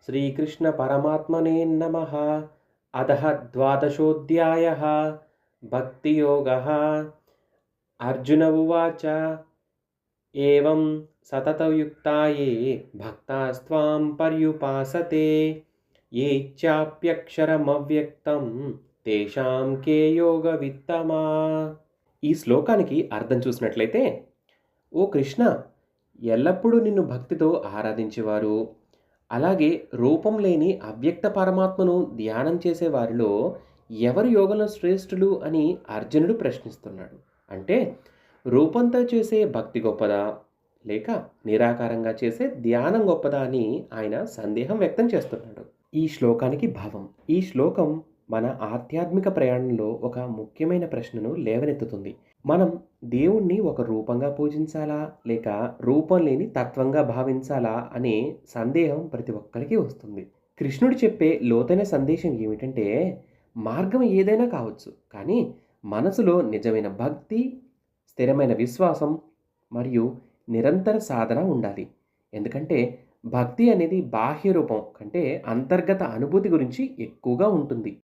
श्रीकृष्णपरमात्मने नमः। अतः द्वादशोऽध्यायः भक्तियोगः। अर्जुन उवाच एवं सततयुक्ता ये भक्तास्त्वां पर्युपासते ये चाप्यक्षरमव्यक्तं తేషాం కే యోగవిత్తమా. ఈ శ్లోకానికి అర్థం చూసినట్లయితే, ఓ కృష్ణ, ఎల్లప్పుడూ నిన్ను భక్తితో ఆరాధించేవారు, అలాగే రూపం లేని అవ్యక్త పరమాత్మను ధ్యానం చేసే వారిలో ఎవరు యోగంలో శ్రేష్ఠులు అని అర్జునుడు ప్రశ్నిస్తున్నాడు. అంటే రూపంతో చేసే భక్తి గొప్పదా, లేక నిరాకారంగా చేసే ధ్యానం గొప్పదా అని ఆయన సందేహం వ్యక్తం చేస్తున్నాడు. ఈ శ్లోకానికి భావం. ఈ శ్లోకం మన ఆధ్యాత్మిక ప్రయాణంలో ఒక ముఖ్యమైన ప్రశ్నను లేవనెత్తుతుంది. మనం దేవుణ్ణి ఒక రూపంగా పూజించాలా, లేక రూపం లేని తత్వంగా భావించాలా అనే సందేహం ప్రతి ఒక్కరికి వస్తుంది. కృష్ణుడు చెప్పే లోతైన సందేశం ఏమిటంటే, మార్గం ఏదైనా కావచ్చు, కానీ మనసులో నిజమైన భక్తి, స్థిరమైన విశ్వాసం మరియు నిరంతర సాధన ఉండాలి. ఎందుకంటే భక్తి అనేది బాహ్య రూపం కంటే అంతర్గత అనుభూతి గురించి ఎక్కువగా ఉంటుంది.